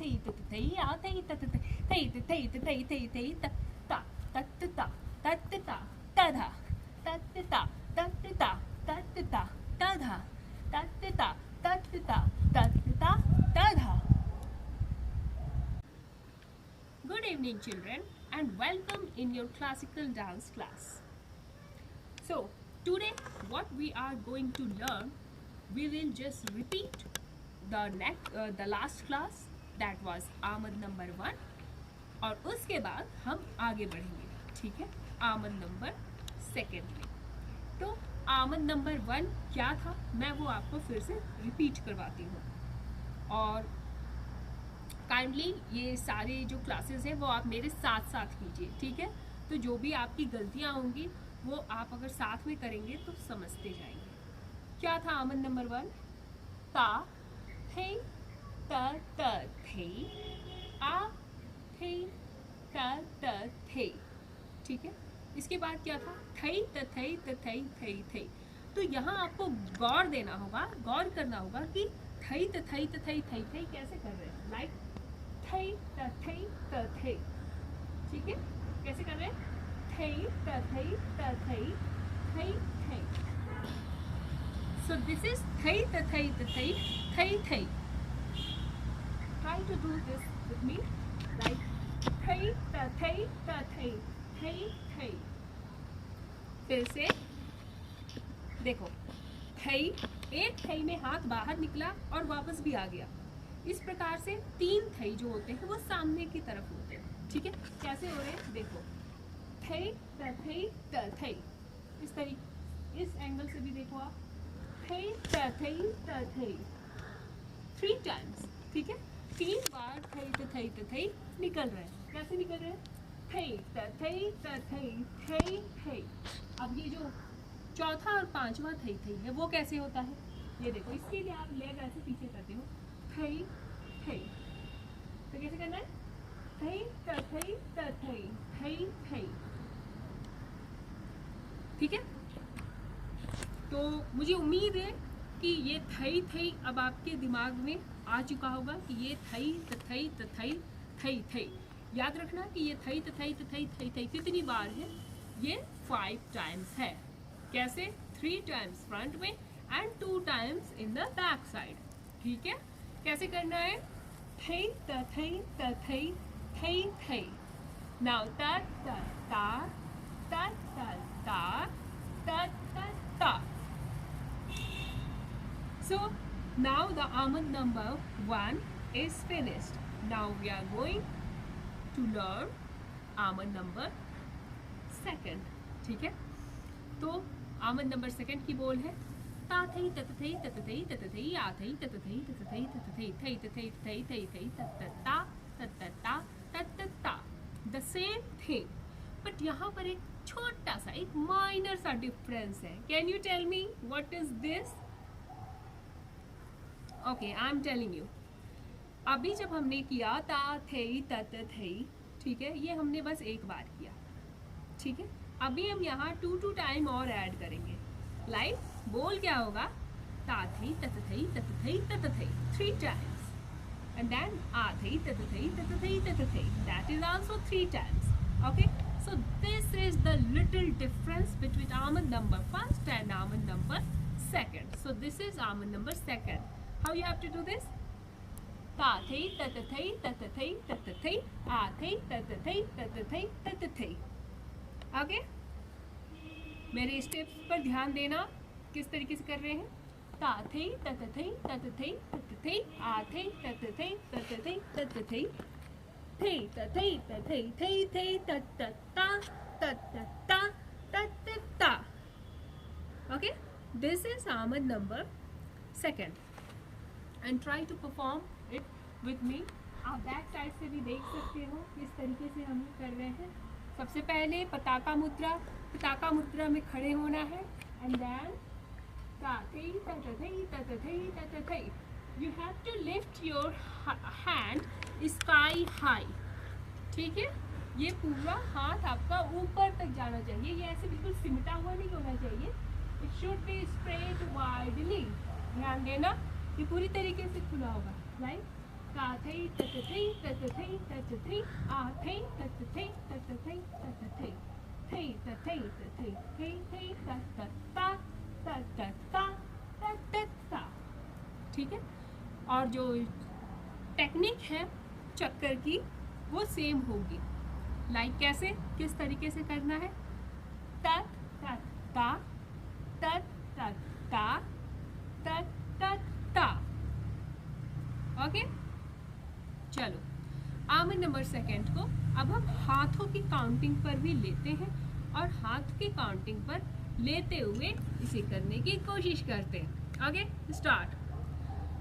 थई तत थई आ थई तत थई थई थई थई थई त ता तत ता तत ता तधा तत ता तत ता तत ता तधा तत ता तत ता तत ता तधा. Good evening children and welcome in your classical dance class. So today what we are going to learn, we will just repeat the last class that was आमद नंबर 1 और उसके बाद हम आगे बढ़ेंगे. ठीक है, आमद नंबर 2 में. तो आमद नंबर 1 क्या था मैं वो आपको फिर से रिपीट करवाती हूँ और काइंडली ये सारे जो क्लासेस हैं वो आप मेरे साथ साथ कीजिए. ठीक है, तो जो भी आपकी गलतियाँ होंगी वो आप अगर साथ में करेंगे तो समझते जाएंगे. क्या था आमद नंबर 1? ता थे त थे आ थे त थे. ठीक है, इसके बाद क्या था? थई त थई त थई थई थई. तो यहाँ आपको गौर देना होगा, गौर करना होगा कि थई त थई त थई थई थई कैसे कर रहे हैं. लाइक थई त थई त थई. ठीक है, कैसे कर रहे हैं? थई त थई त थई थई थई. So this is thai ta thai ta thai thai thai. Try to do this with me. Like thai ta thai ta thai thai thai. फिर से देखो, थई, एक थई में हाथ बाहर निकला और वापस भी आ गया. इस प्रकार से 3 थई जो होते हैं वो सामने की तरफ होते हैं. ठीक है, कैसे हो रहे हैं देखो. थई ta thai ta thai. इस तरीके, इस एंगल से भी देखो आप. थई ta thai ta thai 3 times. ठीक है, 3 बार थई ta thai ta thai निकल रहे हैं. कैसे निकल रहे हैं? थई ta thai ta thai थई थई. अब ये जो चौथा और 5वां थई थई है वो कैसे होता है ये देखो. इसके लिए आप लेग ऐसे पीछे करते हो. थई थई. तो कैसे करना है? थई ta thai ta thai थई थई. ठीक है, तो मुझे उम्मीद है कि ये थई थई अब आपके दिमाग में आ चुका होगा कि ये थई त थई त थई थई थई. याद रखना कि ये थई त थई त थई थई थई कितनी बार है? ये 5 टाइम्स है. कैसे? 3 टाइम्स फ्रंट में and 2 times in the back side. ठीक है, कैसे करना है? थई त थई त थई थई थई. नाउ ता ता ता ता ता ता ता ता ता. So now the Amad number 1 is finished. Now we are going to learn Amad number 2. ठीक है, तो आमद नंबर 2 की बोल है ता थई तत थई तत थई तत थई आ थई तत थई तत थई तत थई थई तत थई थई थई थई तत ता तत ता तत ता. द सेम थिंग, बट यहाँ पर एक छोटा सा, एक माइनर सा डिफरेंस है. Can you tell me what is this? Okay, I am telling you. अभी जब हमने किया ता थई तत थई, ठीक है, ये हमने बस एक बार किया. ठीक है, अभी हम यहाँ 2 टाइम और ऐड करेंगे. लाइक बोल क्या होगा? ता थई तत थई तत थई तत थई 3 टाइम्स एंड देन आ थई तत थई तत थई तत थई. That is also 3 times. Okay, so this is the little difference between Amad number 1 and Amad number 2. So this is Amad number 2. How you have to do this? Ta thai tat thai tat thai tat thai a thai tat thai tat thai tat thai. Okay, मेरे steps पर ध्यान देना. किस तरीके से कर रहे हैं? ता थई तत थई तत थई तत थई आ थई तत थई तत थई तत थई थई तत थई तत थई थई थई तत ता तत ता तत ता. ओके, दिस इज आमद number 2 and try to perform it with me. आप बैक साइड से भी देख सकते हो किस तरीके से हम कर रहे हैं. सबसे पहले पताका मुद्रा, पताका मुद्रा में खड़े होना है एंड देन ता थई तत थई तत थई तत थई. You have to lift your hand sky high. ठीक है, ये पूरा हाथ आपका ऊपर तक जाना चाहिए. ये ऐसे बिल्कुल सिमटा हुआ नहीं होना चाहिए. It should be straight widely. ध्यान देना, ये पूरी तरीके से खुला होगा. राइट, ता थई तत थई तत थई तत थई आ थई तत थई तत थई तत थई थई तत थई तत थई थई थई तत ता तत ता तत ता। ठीक है, और जो टेक्निक है चक्कर की वो सेम होगी। लाइक कैसे, किस तरीके से करना है, तत तत ता तत तत ता तत तत ता। ओके, चलो आमद नंबर सेकंड को अब हम हाथों की काउंटिंग पर भी लेते हैं और हाथ की काउंटिंग पर लेते हुए इसे करने की कोशिश करते हैं। Okay, start.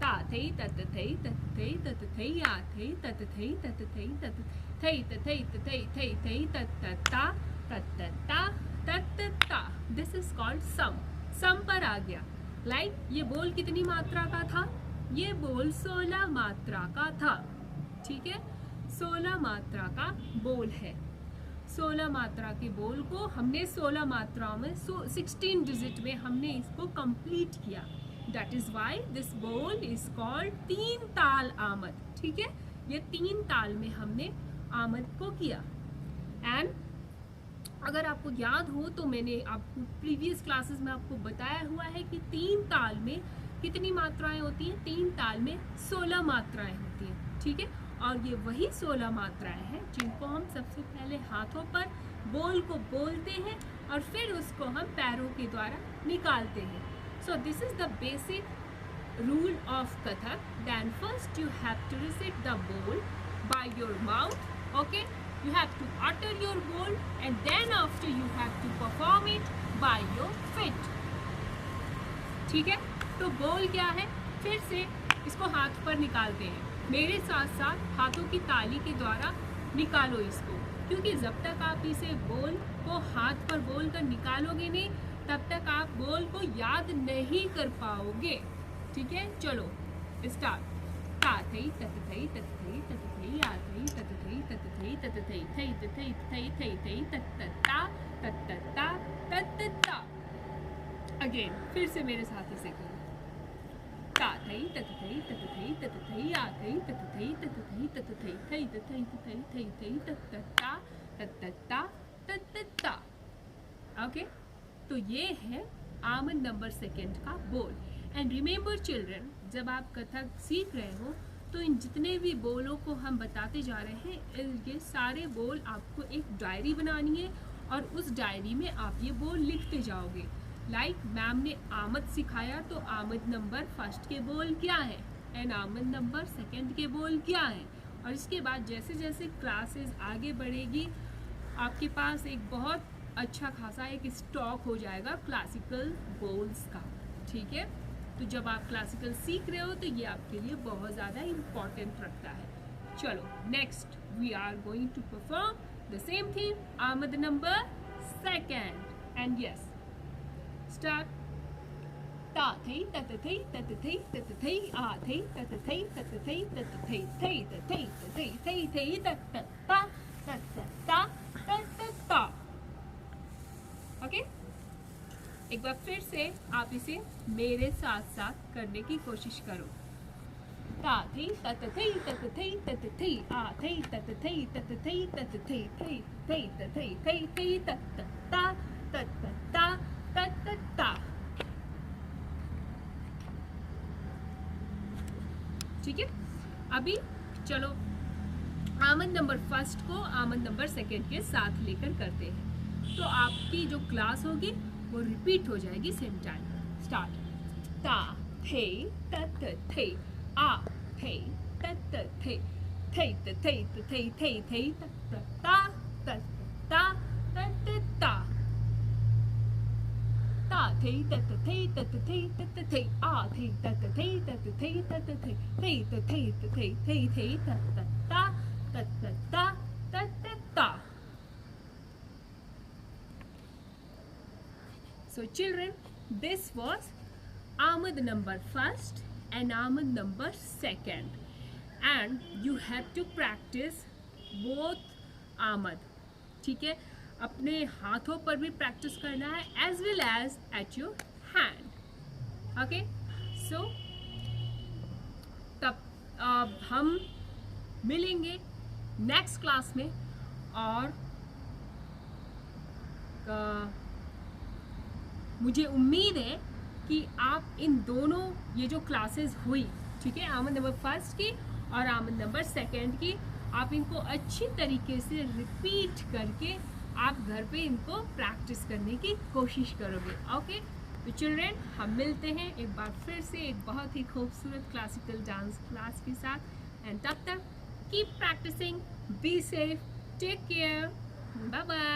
ता थई तत थई तत थई तत थई आ थई तत थई तत थई तत थई तत थई तत थई थई थई तत तत ता तत ता तत ता। दिस इज कॉल्ड सम। सम पर आ गया। लाइक ये बोल कितनी मात्रा का था, ये बोल 16 मात्रा का था। ठीक है, 16 मात्रा का बोल है। 16 मात्रा के बोल को हमने 16 मात्राओं में 16 डिजिट में हमने इसको कंप्लीट किया। दैट इज वाई दिस बोल इज कॉल्ड 3 ताल आमद। ठीक है, ये 3 ताल में हमने आमद को किया। एंड अगर आपको याद हो तो मैंने आपको प्रीवियस क्लासेस में आपको बताया हुआ है कि 3 ताल में कितनी मात्राएं होती हैं। 3 ताल में 16 मात्राएं होती हैं। ठीक है, और ये वही 16 मात्राएं हैं जिनको हम सबसे पहले हाथों पर बोल को बोलते हैं और फिर उसको हम पैरों के द्वारा निकालते हैं। So this is the basic rule of Kathak. Then first you have to recite the bol by your mouth. Okay, you have to utter your bowl and then after you have to perform it by your feet. ठीक है, तो बोल क्या है, फिर से इसको हाथ पर निकालते हैं। मेरे साथ साथ हाथों की ताली के द्वारा निकालो इसको, क्योंकि जब तक आप इसे बोल को हाथ पर बोल कर निकालोगे नहीं तब तक आप बोल को याद नहीं कर पाओगे। ठीक है, चलो स्टार्ट। ता थई तत थई तत थई तत थई आ थई तत थई तत थई तत थई थई तत थई थई थई थई तत ता तत ता तत ता। अगेन फिर से मेरे साथ इसे करो। ता थई तत थई तत थई तत थई आ थई तत थई तत थई तत थई थई तत थई थई थई थई तत ता तत ता तत ता। ओके, तो ये है आमद नंबर सेकंड का बोल। एंड रिमेंबर चिल्ड्रन, जब आप कथक सीख रहे हो तो इन जितने भी बोलों को हम बताते जा रहे हैं, ये सारे बोल आपको एक डायरी बनानी है और उस डायरी में आप ये बोल लिखते जाओगे। लाइक मैम ने आमद सिखाया तो आमद नंबर फर्स्ट के बोल क्या है एंड आमद नंबर सेकंड के बोल क्या है। और इसके बाद जैसे जैसे क्लासेस आगे बढ़ेगी आपके पास एक बहुत अच्छा खासा एक स्टॉक हो जाएगा क्लासिकल बोल्स का। ठीक है, तो जब आप क्लासिकल सीख रहे हो तो ये आपके लिए बहुत ज़्यादा इम्पॉर्टेंट रखता है। चलो next we are going to perform the same thing, aamad number second. And yes, start. ता थई तत थई तत थई तत थई आ थई तत थई तत थई तत थई थई तत थई थई थई थई तत ता तत ता तत ता। ओके, एक बार फिर से आप इसे मेरे साथ साथ करने की कोशिश करो। ता थई तत थई तत थई तत थई आ थई तत थई तत थई तत थई थई थई तत थई थई थई तत ता तत ता तत ता। ठीक है, अभी चलो आमद नंबर फर्स्ट को आमद नंबर सेकंड के साथ लेकर करते हैं, तो आपकी जो क्लास होगी वो रिपीट हो जाएगी सेम टाइम। स्टार्ट। ता थे तत थे आ थे तत थे थे थे थे थे थे तत ता तत ता तत ता। ता थे तत थे तत थे तत थे आ थे तत थे तत थे तत थे थे थे थे थे थे तत ता तत ता तत ता। So children, this was Amad number first and Amad number second, and you have to practice both Amad. ठीक है, अपने हाथों पर भी प्रैक्टिस करना है as well as at your hand. Okay, so तब हम मिलेंगे नेक्स्ट क्लास में। और मुझे उम्मीद है कि आप इन दोनों ये जो क्लासेस हुई, ठीक है, आमद नंबर फर्स्ट की और आमद नंबर सेकंड की, आप इनको अच्छी तरीके से रिपीट करके आप घर पे इनको प्रैक्टिस करने की कोशिश करोगे। ओके, तो चिल्ड्रेन, हम मिलते हैं एक बार फिर से एक बहुत ही खूबसूरत क्लासिकल डांस क्लास के साथ। एंड तब तक keep practising, be safe, take care, bye bye.